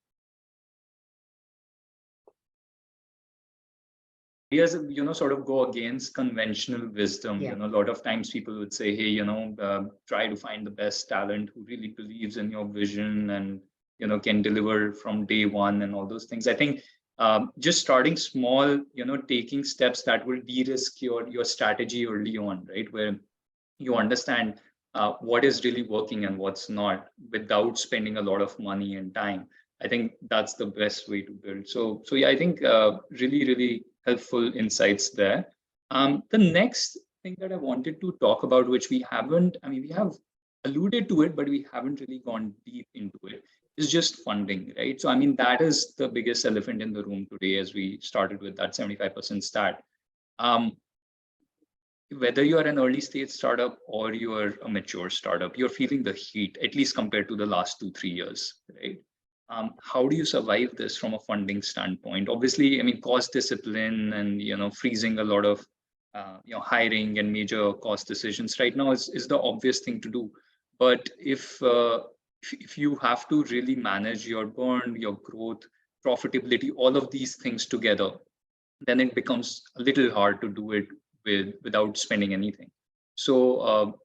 Ideas, sort of go against conventional wisdom. Yeah. A lot of times people would say, hey, try to find the best talent who really believes in your vision and, can deliver from day one and all those things. I think just starting small, taking steps that will de-risk your strategy early on, right? Where you understand what is really working and what's not without spending a lot of money and time. I think that's the best way to build. So yeah, I think really, really helpful insights there. The next thing that I wanted to talk about, which we haven't, we have alluded to it, but we haven't really gone deep into it, is just funding, right? So, that is the biggest elephant in the room today, as we started with that 75% stat. Whether you are an early stage startup or you are a mature startup, you're feeling the heat, at least compared to the last 2-3 years, right? How do you survive this from a funding standpoint? Obviously, cost discipline and, freezing a lot of, hiring and major cost decisions right now is the obvious thing to do. But if you have to really manage your burn, your growth, profitability, all of these things together, then it becomes a little hard to do it without spending anything. So,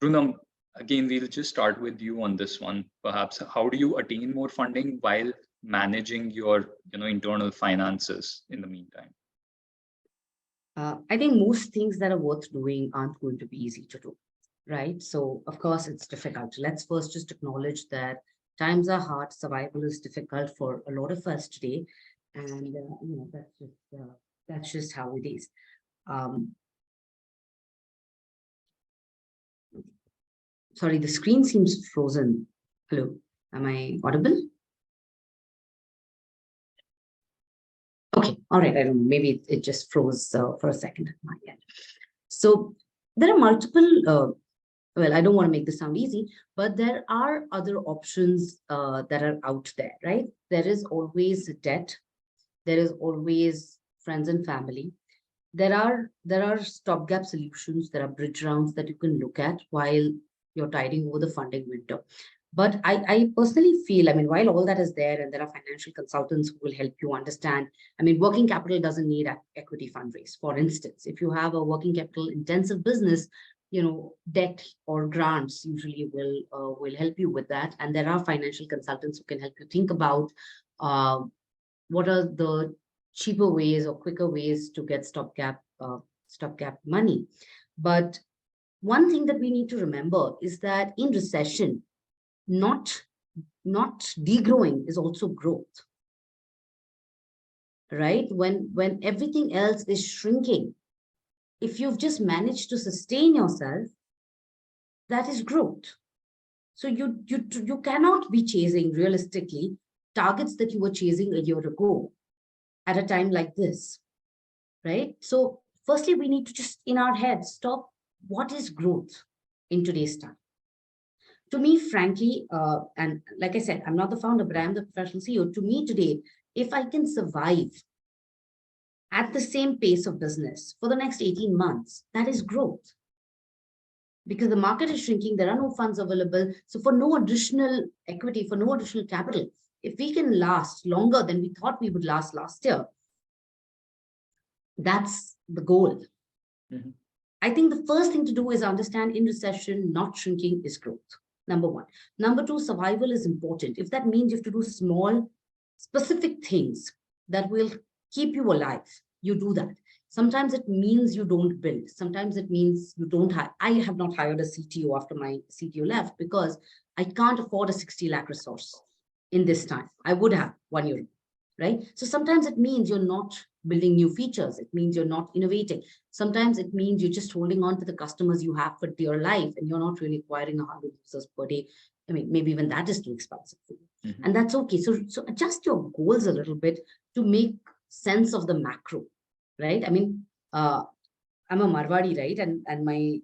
Runam, again, we'll just start with you on this one. Perhaps, how do you attain more funding while managing your, internal finances in the meantime? I think most things that are worth doing aren't going to be easy to do, right? So of course it's difficult. Let's first just acknowledge that times are hard. Survival is difficult for a lot of us today, and that's just how it is. Sorry, the screen seems frozen. Hello, am I audible? Okay, all right, I don't know, maybe it just froze for a second at my end. So there are multiple, well, I don't want to make this sound easy, but there are other options that are out there, right? There is always debt. There is always friends and family. There are stopgap solutions. There are bridge rounds that you can look at while you're tiding over the funding window. But I personally feel, while all that is there and there are financial consultants who will help you understand, working capital doesn't need equity fundraise. For instance, if you have a working capital intensive business, debt or grants usually will help you with that. And there are financial consultants who can help you think about what are the cheaper ways or quicker ways to get stopgap money. But one thing that we need to remember is that in recession, not degrowing is also growth, right? When everything else is shrinking, if you've just managed to sustain yourself, that is growth. So you cannot be chasing realistically targets that you were chasing a year ago at a time like this, right? So firstly, we need to just in our heads stop. What is growth in today's time? To me, frankly, and like I said, I'm not the founder, but I'm the professional CEO. To me today, if I can survive at the same pace of business for the next 18 months, that is growth. Because the market is shrinking, there are no funds available. So for no additional equity, for no additional capital, if we can last longer than we thought we would last last year, that's the goal. Mm-hmm. I think the first thing to do is understand in recession, not shrinking is growth. Number one. Number two, survival is important. If that means you have to do small, specific things that will keep you alive, you do that. Sometimes it means you don't build. Sometimes it means you don't hire. I have not hired a CTO after my CTO left because I can't afford a 60 lakh resource in this time. I would have 1 year, right? So sometimes it means you're not building new features. It means you're not innovating. Sometimes it means you're just holding on to the customers you have for dear life and you're not really acquiring 100 users per day. I mean, maybe even that is too expensive for you. Mm-hmm. And that's okay. So adjust your goals a little bit to make sense of the macro, right? I mean, I'm a Marwadi, right? And my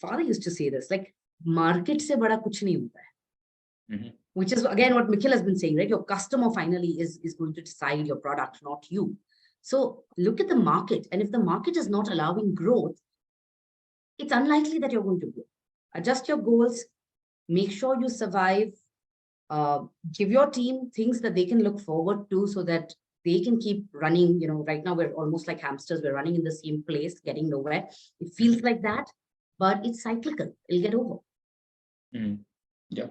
father used to say this, like, market se bada kuch nahi hota hai. Mm-hmm. Which is, again, what Mikhil has been saying, right? Your customer finally is going to decide your product, not you. So look at the market. And if the market is not allowing growth, it's unlikely that you're going to grow. Adjust your goals, make sure you survive, give your team things that they can look forward to so that they can keep running. You know, right now we're almost like hamsters. We're running in the same place, getting nowhere. It feels like that, but it's cyclical. It'll get over. Mm. Yeah.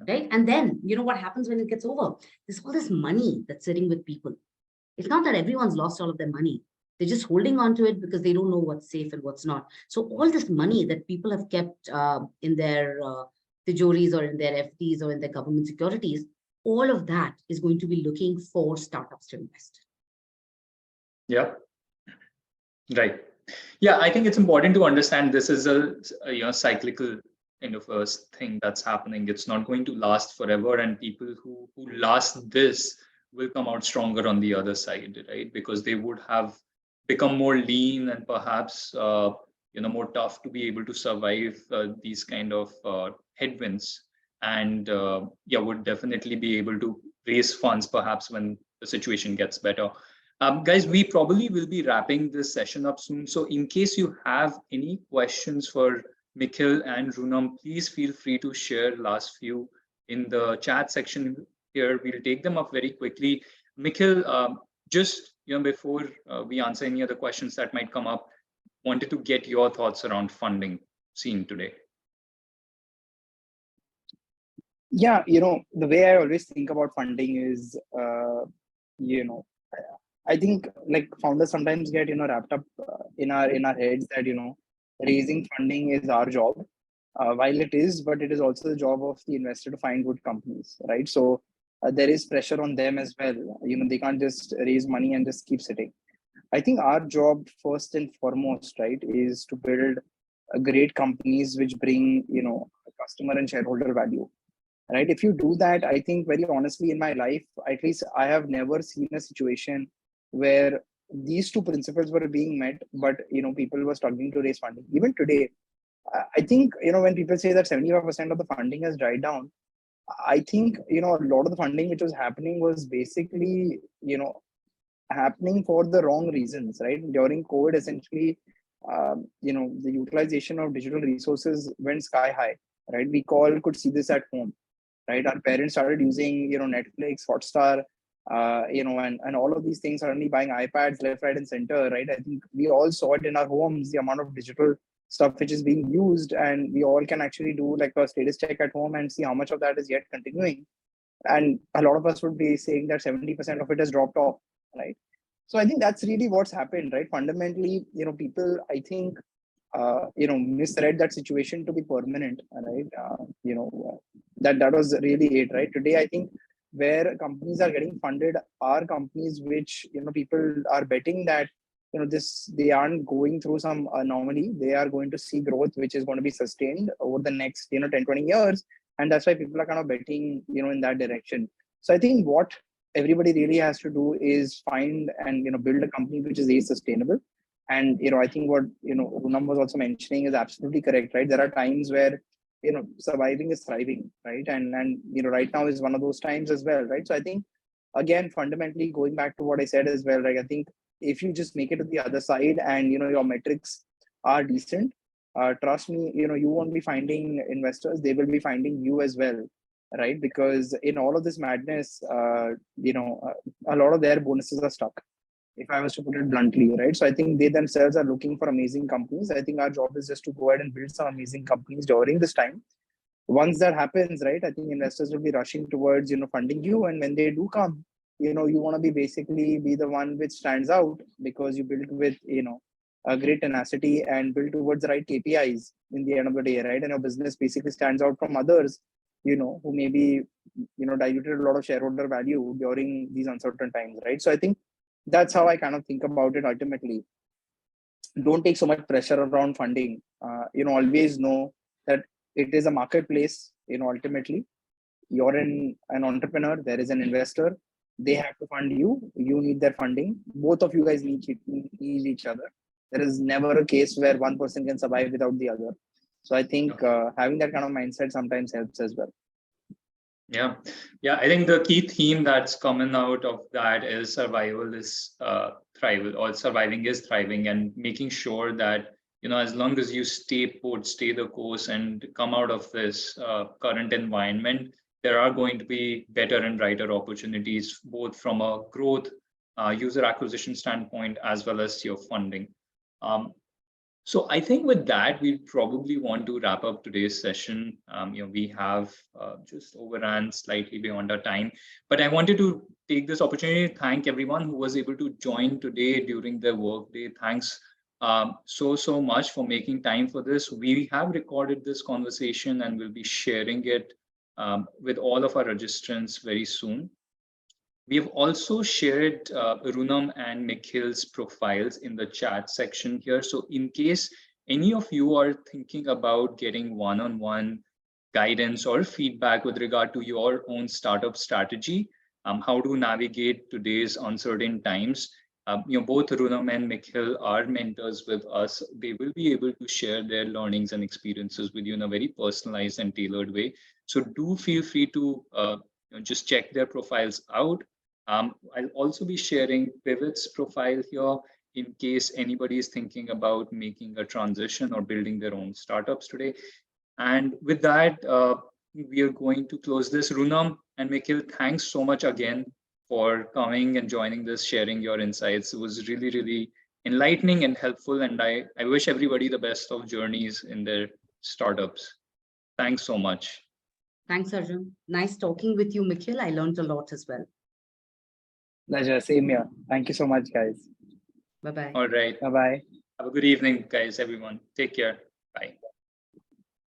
Right. And then, you know what happens when it gets over? There's all this money that's sitting with people. It's not that everyone's lost all of their money. They're just holding on to it because they don't know what's safe and what's not. So all this money that people have kept in their tijoris or in their FDs or in their government securities, all of that is going to be looking for startups to invest. Yeah. Right. Yeah, I think it's important to understand this is a cyclical kind of a thing that's happening. It's not going to last forever, and people who last this will come out stronger on the other side, right? Because they would have become more lean and perhaps more tough to be able to survive these kind of headwinds, and would definitely be able to raise funds perhaps when the situation gets better. Guys, we probably will be wrapping this session up soon. So in case you have any questions for Mikhil and Runam, please feel free to share last few in the chat section here. We'll take them up very quickly. Mikhil, just before we answer any other questions that might come up, wanted to get your thoughts around funding seen today. Yeah, the way I always think about funding is, I think like founders sometimes get wrapped up in our heads that raising funding is our job. While it is, but it is also the job of the investor to find good companies, right? So there is pressure on them as well. They can't just raise money and just keep sitting. I think our job first and foremost, right, is to build great companies which bring customer and shareholder value. Right? If you do that, I think very honestly in my life, at least I have never seen a situation where these two principles were being met, but people were struggling to raise funding. Even today, I think when people say that 75% of the funding has dried down, I think a lot of the funding which was happening was basically happening for the wrong reasons. Right? During COVID, essentially, the utilization of digital resources went sky high. Right? We all could see this at home. Right, our parents started using Netflix, Hotstar, and all of these things, suddenly buying iPads left, right, and center. Right, I think we all saw it in our homes, the amount of digital stuff which is being used, and we all can actually do like a status check at home and see how much of that is yet continuing. And a lot of us would be saying that 70% of it has dropped off. Right, so I think that's really what's happened. Right, fundamentally, people, I think, misread that situation to be permanent, right? That was really it, right? Today, I think where companies are getting funded are companies which, people are betting that, they aren't going through some anomaly. They are going to see growth, which is going to be sustained over the next, 10, 20 years. And that's why people are kind of betting, in that direction. So I think what everybody really has to do is find and, build a company which is sustainable. And, I think what, Runam was also mentioning is absolutely correct, right? There are times where, surviving is thriving, right? And, right now is one of those times as well, right? So I think, again, fundamentally going back to what I said as well, like, I think if you just make it to the other side and, your metrics are decent, trust me, you won't be finding investors, they will be finding you as well, right? Because in all of this madness, a lot of their bonuses are stuck, if I was to put it bluntly, right? So I think they themselves are looking for amazing companies. I think our job is just to go ahead and build some amazing companies during this time. Once that happens, right, I think investors will be rushing towards, funding you. And when they do come, you want to be basically be the one which stands out because you build with, a great tenacity and build towards the right KPIs in the end of the day, right? And your business basically stands out from others, who maybe, diluted a lot of shareholder value during these uncertain times, right? So I think that's how I kind of think about it ultimately. Don't take so much pressure around funding. Always know that it is a marketplace. Ultimately, you're an entrepreneur, there is an investor, they have to fund you, you need their funding. Both of you guys need each other. There is never a case where one person can survive without the other. So I think having that kind of mindset sometimes helps as well. Yeah. I think the key theme that's coming out of that is survival is thrival, or surviving is thriving, and making sure that, as long as you stay put, stay the course, and come out of this current environment, there are going to be better and brighter opportunities, both from a growth, user acquisition standpoint, as well as your funding. So I think with that, we probably want to wrap up today's session. We have just overrun slightly beyond our time, but I wanted to take this opportunity to thank everyone who was able to join today during their workday. Thanks so much for making time for this. We have recorded this conversation and we'll be sharing it with all of our registrants very soon. We have also shared Runam and Mikhil's profiles in the chat section here. So in case any of you are thinking about getting one-on-one guidance or feedback with regard to your own startup strategy, how to navigate today's uncertain times, both Runam and Mikhil are mentors with us. They will be able to share their learnings and experiences with you in a very personalized and tailored way. So do feel free to just check their profiles out. I'll also be sharing Pivot's profile here in case anybody is thinking about making a transition or building their own startups today. And with that, we are going to close this. Runam and Mikhil, thanks so much again for coming and joining this, sharing your insights. It was really, really enlightening and helpful. And I wish everybody the best of journeys in their startups. Thanks so much. Thanks, Arjun. Nice talking with you, Mikhil. I learned a lot as well. Pleasure. Same here. Thank you so much, guys. Bye-bye. All right. Bye-bye. Have a good evening, guys, everyone. Take care. Bye.